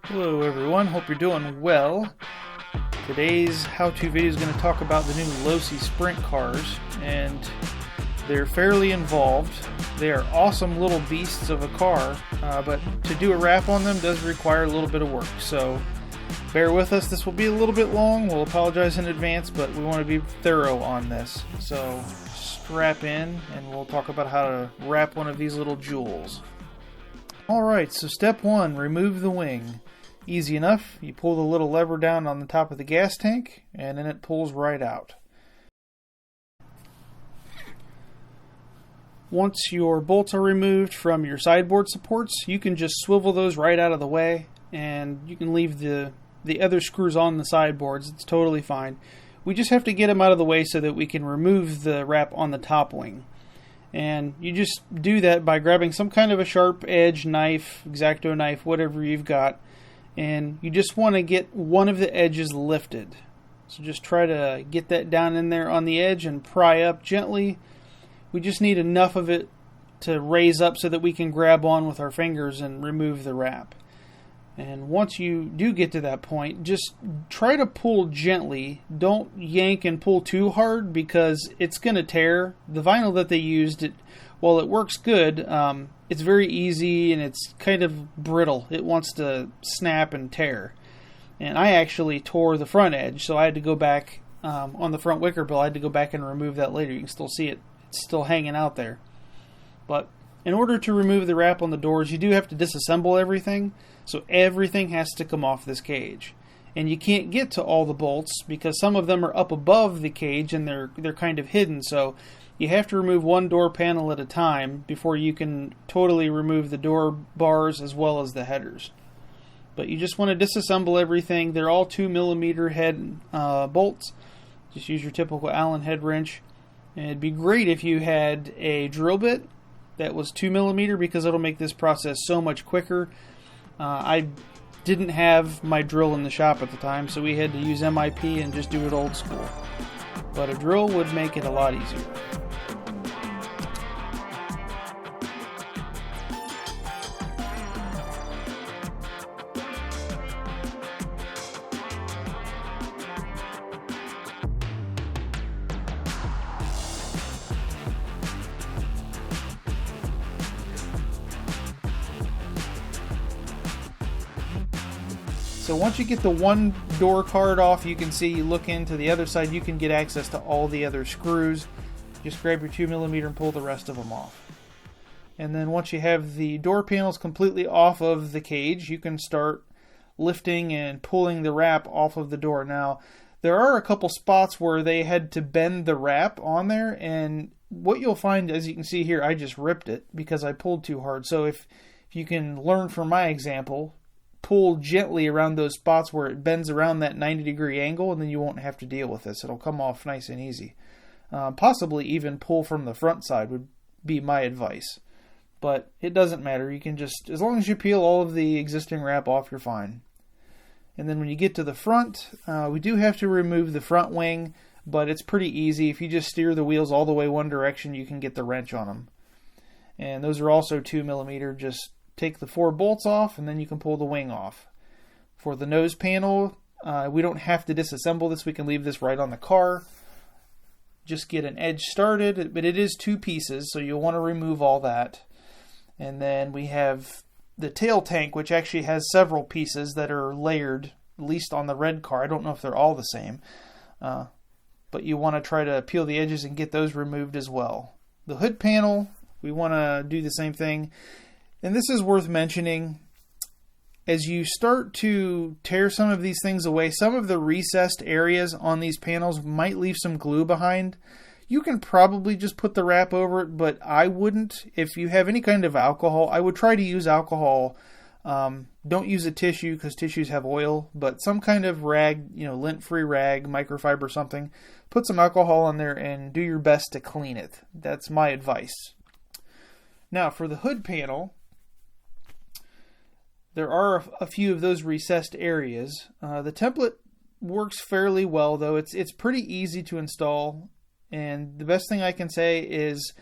Hello everyone, hope you're doing well. Today's how-to video is going to talk about the new Losi sprint cars, and they're fairly involved. They are awesome little beasts of a car, but to do a wrap on them does require a little bit of work, so bear with us. This will be a little bit long, we'll apologize in advance, but we want to be thorough on this. So strap in and we'll talk about how to wrap one of these little jewels. Alright, so step one, remove the wing. Easy enough. You pull the little lever down on the top of the gas tank, and then it pulls right out. Once your bolts are removed from your sideboard supports, you can just swivel those right out of the way, and you can leave the other screws on the sideboards. It's totally fine. We just have to get them out of the way so that we can remove the wrap on the top wing. And you just do that by grabbing some kind of a sharp edge knife, X-Acto knife, whatever you've got. And you just want to get one of the edges lifted. So just try to get that down in there on the edge and pry up gently. We just need enough of it to raise up so that we can grab on with our fingers and remove the wrap. And once you do get to that point, just try to pull gently. Don't yank and pull too hard because it's going to tear. The vinyl that they used, while it works good, it's very easy and it's kind of brittle. It wants to snap and tear. And I actually tore the front edge, so I had to go back on the front wicker bill. I had to go back and remove that later. You can still see it. It's still hanging out there. But in order to remove the wrap on the doors, you do have to disassemble everything. So everything has to come off this cage. And you can't get to all the bolts because some of them are up above the cage and they're kind of hidden. So you have to remove one door panel at a time before you can totally remove the door bars as well as the headers. But you just want to disassemble everything. They're all 2mm head bolts. Just use your typical Allen head wrench. And it'd be great if you had a drill bit that was 2mm because it'll make this process so much quicker. I didn't have my drill in the shop at the time, so we had to use MIP and just do it old school. But a drill would make it a lot easier. So once you get the one door card off, you can see, you look into the other side, you can get access to all the other screws. Just grab your 2mm and pull the rest of them off. And then once you have the door panels completely off of the cage, you can start lifting and pulling the wrap off of the door. Now, there are a couple spots where they had to bend the wrap on there, and what you'll find, as you can see here, I just ripped it because I pulled too hard. So if you can learn from my example, pull gently around those spots where it bends around that 90-degree angle, and then you won't have to deal with this. It'll come off nice and easy. Possibly even pull from the front side would be my advice. But it doesn't matter. You can just, as long as you peel all of the existing wrap off, you're fine. And then when you get to the front, we do have to remove the front wing, but it's pretty easy. If you just steer the wheels all the way one direction, you can get the wrench on them. And those are also 2mm. Just take the 4 bolts off, and then you can pull the wing off. For the nose panel, we don't have to disassemble this. We can leave this right on the car. Just get an edge started, but it is 2 pieces, so you'll want to remove all that. And then we have the tail tank, which actually has several pieces that are layered, at least on the red car. I don't know if they're all the same. But you want to try to peel the edges and get those removed as well. The hood panel, we want to do the same thing. And this is worth mentioning. As you start to tear some of these things away, some of the recessed areas on these panels might leave some glue behind. You can probably just put the wrap over it, but I wouldn't. If you have any kind of alcohol, I would try to use alcohol. Don't use a tissue because tissues have oil, but some kind of rag, lint-free rag, microfiber, something. Put some alcohol on there and do your best to clean it. That's my advice. Now, for the hood panel, there are a few of those recessed areas. The template works fairly well, though. It's pretty easy to install, and the best thing I can say is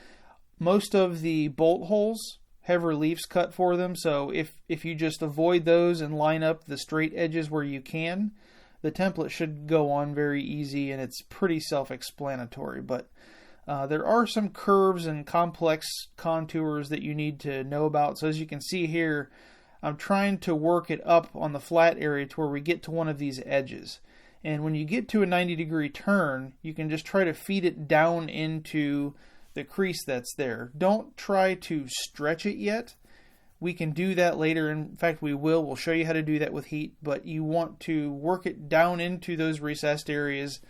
most of the bolt holes have reliefs cut for them. So if you just avoid those and line up the straight edges where you can, the template should go on very easy, and it's pretty self-explanatory. But there are some curves and complex contours that you need to know about. So as you can see here, I'm trying to work it up on the flat area to where we get to one of these edges. And when you get to a 90-degree turn, you can just try to feed it down into the crease that's there. Don't try to stretch it yet. We can do that later. In fact, we will. We'll show you how to do that with heat. But you want to work it down into those recessed areas.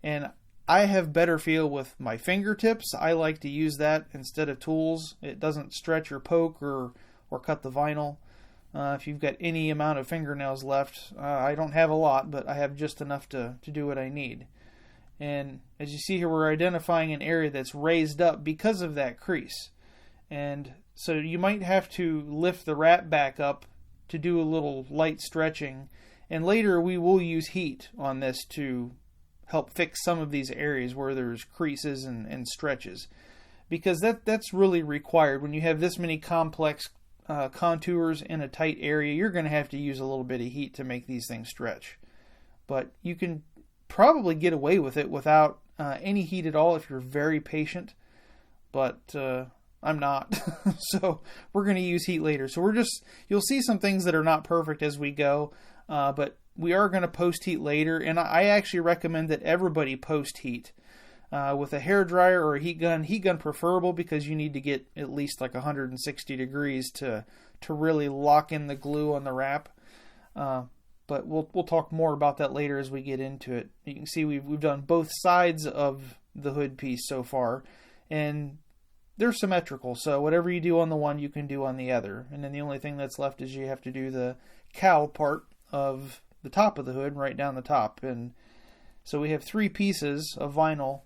And I have better feel with my fingertips. I like to use that instead of tools. It doesn't stretch or poke or cut the vinyl. If you've got any amount of fingernails left, I don't have a lot, but I have just enough to do what I need. And as you see here, we're identifying an area that's raised up because of that crease. And so you might have to lift the wrap back up to do a little light stretching. And later we will use heat on this to help fix some of these areas where there's creases and stretches. Because that's really required. When you have this many complex contours in a tight area, you're going to have to use a little bit of heat to make these things stretch. But you can probably get away with it without any heat at all if you're very patient. But I'm not. So we're going to use heat later. So you'll see some things that are not perfect as we go. But we are going to post heat later. And I actually recommend that everybody post heat. With a hair dryer or a heat gun preferable, because you need to get at least like 160 degrees to really lock in the glue on the wrap. But we'll talk more about that later as we get into it. You can see we've done both sides of the hood piece so far, and they're symmetrical. So whatever you do on the one, you can do on the other. And then the only thing that's left is you have to do the cowl part of the top of the hood, right down the top. And so we have 3 pieces of vinyl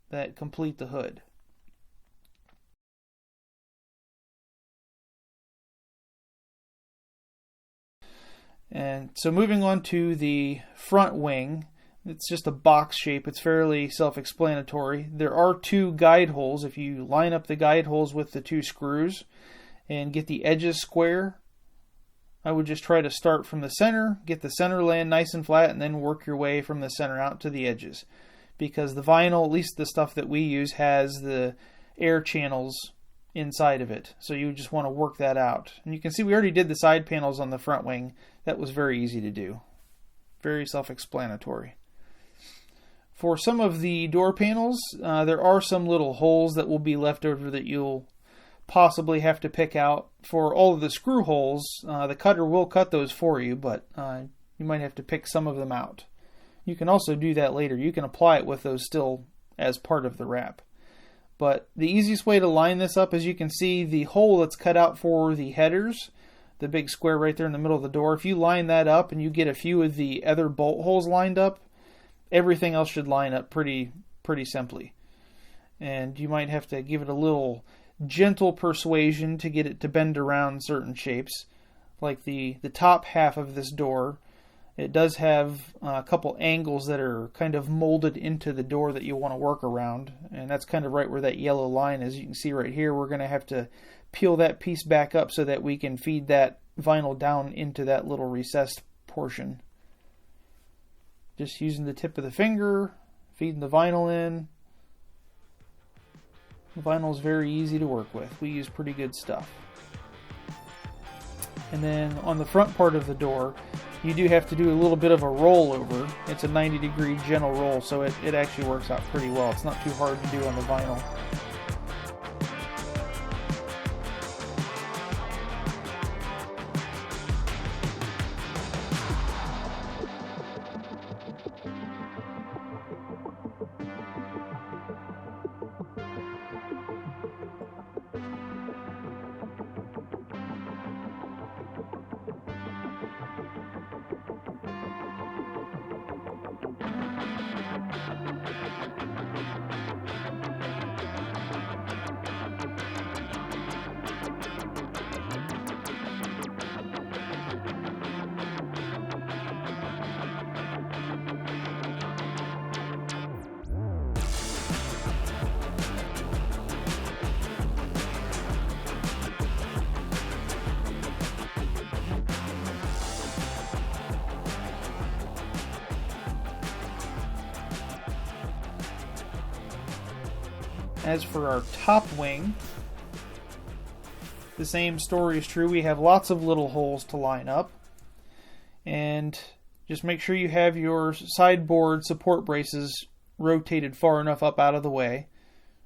that complete the hood. And so moving on to the front wing, it's just a box shape. It's fairly self-explanatory. There are 2 guide holes. If you line up the guide holes with the 2 screws and get the edges square, I would just try to start from the center, get the center laying nice and flat, and then work your way from the center out to the edges. Because the vinyl, at least the stuff that we use, has the air channels inside of it. So you just want to work that out. And you can see we already did the side panels on the front wing. That was very easy to do. Very self-explanatory. For some of the door panels, there are some little holes that will be left over that you'll possibly have to pick out. For all of the screw holes, the cutter will cut those for you, but you might have to pick some of them out. You can also do that later. You can apply it with those still as part of the wrap. But the easiest way to line this up, as you can see, the hole that's cut out for the headers, the big square right there in the middle of the door, if you line that up and you get a few of the other bolt holes lined up, everything else should line up pretty simply. And you might have to give it a little gentle persuasion to get it to bend around certain shapes. Like the top half of this door, it does have a couple angles that are kind of molded into the door that you want to work around. And that's kind of right where that yellow line is. You can see right here, we're going to have to peel that piece back up so that we can feed that vinyl down into that little recessed portion. Just using the tip of the finger, feeding the vinyl in. The vinyl is very easy to work with. We use pretty good stuff. And then on the front part of the door, you do have to do a little bit of a rollover. It's a 90-degree gentle roll, so it actually works out pretty well. It's not too hard to do on the vinyl. As for our top wing, the same story is true. We have lots of little holes to line up. And just make sure you have your sideboard support braces rotated far enough up out of the way.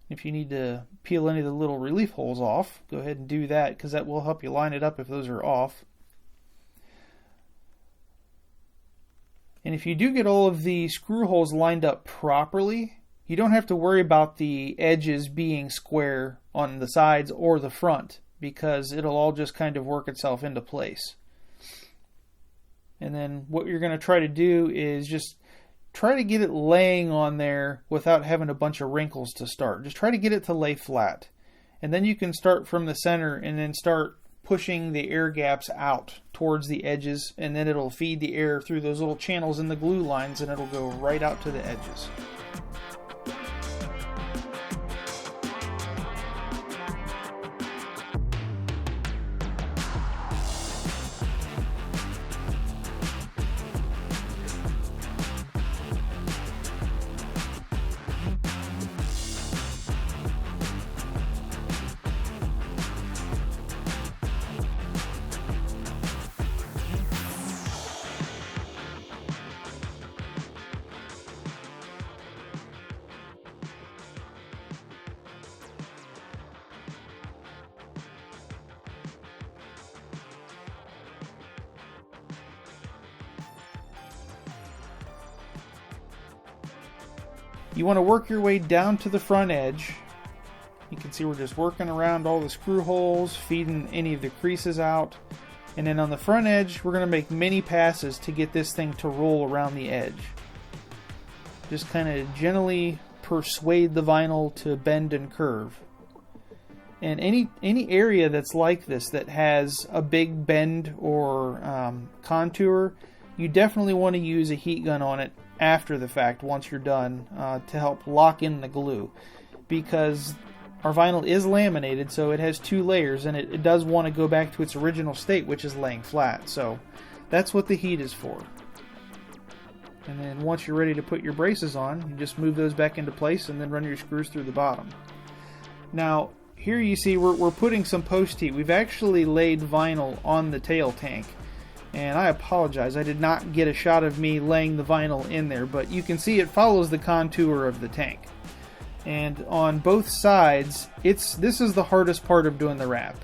If you need to peel any of the little relief holes off, go ahead and do that, because that will help you line it up if those are off. And if you do get all of the screw holes lined up properly, you don't have to worry about the edges being square on the sides or the front, because it'll all just kind of work itself into place. And then what you're going to try to do is just try to get it laying on there without having a bunch of wrinkles to start. Just try to get it to lay flat. And then you can start from the center and then start pushing the air gaps out towards the edges, and then it'll feed the air through those little channels in the glue lines, and it'll go right out to the edges. You want to work your way down to the front edge. You can see we're just working around all the screw holes, feeding any of the creases out. And then on the front edge, we're going to make many passes to get this thing to roll around the edge. Just kind of gently persuade the vinyl to bend and curve. And any area that's like this, that has a big bend or contour, you definitely want to use a heat gun on it after the fact, once you're done, to help lock in the glue, because our vinyl is laminated, so it has two layers, and it does want to go back to its original state, which is laying flat. So that's what the heat is for. And then once you're ready to put your braces on, you just move those back into place and then run your screws through the bottom. Now here you see we're putting some post heat. We've actually laid vinyl on the tail tank. And I apologize, I did not get a shot of me laying the vinyl in there, but you can see it follows the contour of the tank. And on both sides, this is the hardest part of doing the wrap.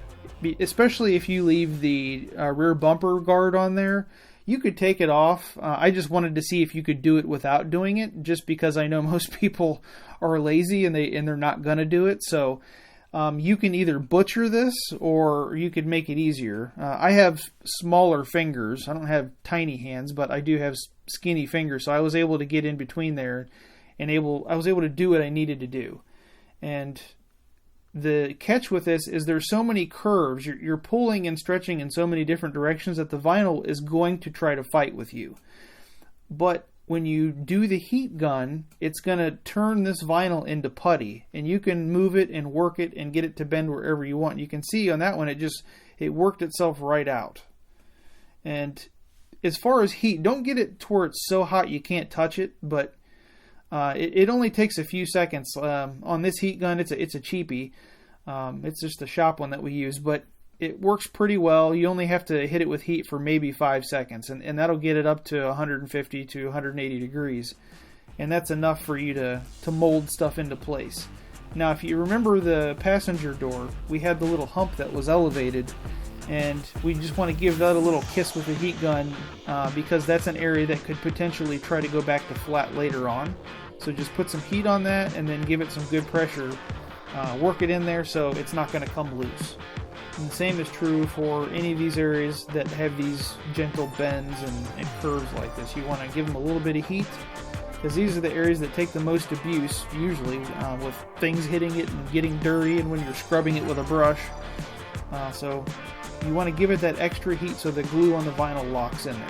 Especially if you leave the rear bumper guard on there. You could take it off. I just wanted to see if you could do it without doing it, just because I know most people are lazy and they're not going to do it. So you can either butcher this or you could make it easier. I have smaller fingers. I don't have tiny hands, but I do have skinny fingers, so I was able to get in between there and I was able to do what I needed to do. And the catch with this is there's so many curves. You're pulling and stretching in so many different directions that the vinyl is going to try to fight with you. But when you do the heat gun, it's going to turn this vinyl into putty, and you can move it and work it and get it to bend wherever you want. You can see on that one it worked itself right out. And as far as heat, don't get it to where it's so hot you can't touch it, but it only takes a few seconds. On this heat gun, it's a cheapie. It's just a shop one that we use, but it works pretty well. You only have to hit it with heat for maybe 5 seconds, and that'll get it up to 150 to 180 degrees. And that's enough for you to mold stuff into place. Now, if you remember the passenger door, we had the little hump that was elevated, and we just want to give that a little kiss with the heat gun, because that's an area that could potentially try to go back to flat later on. So just put some heat on that and then give it some good pressure. Work it in there so it's not going to come loose. And the same is true for any of these areas that have these gentle bends and curves like this. You want to give them a little bit of heat, because these are the areas that take the most abuse, usually, with things hitting it and getting dirty, and when you're scrubbing it with a brush. So you want to give it that extra heat so the glue on the vinyl locks in there.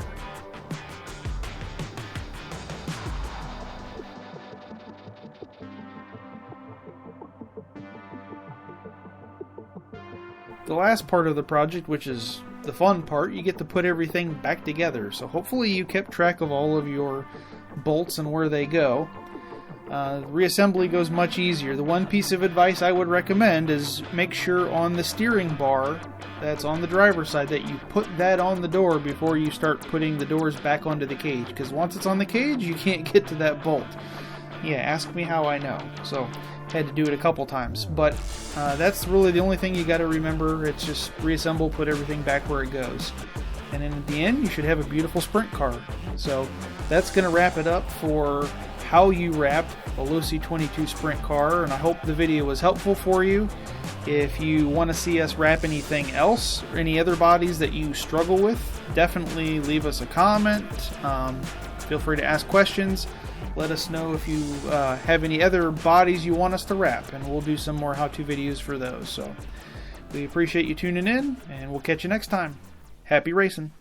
The last part of the project, which is the fun part, you get to put everything back together. So hopefully you kept track of all of your bolts and where they go. Reassembly goes much easier. The one piece of advice I would recommend is make sure on the steering bar that's on the driver's side that you put that on the door before you start putting the doors back onto the cage, because once it's on the cage you can't get to that bolt. Yeah, ask me how I know. So had to do it a couple times, but that's really the only thing you got to remember. It's just reassemble, put everything back where it goes, and then at the end you should have a beautiful sprint car. So that's going to wrap it up for how you wrap a Losi 22 sprint car, and I hope the video was helpful for you. If you want to see us wrap anything else or any other bodies that you struggle with, definitely leave us a comment. Feel free to ask questions. Let us know if you have any other bodies you want us to wrap, and we'll do some more how-to videos for those. So we appreciate you tuning in, and we'll catch you next time. Happy racing!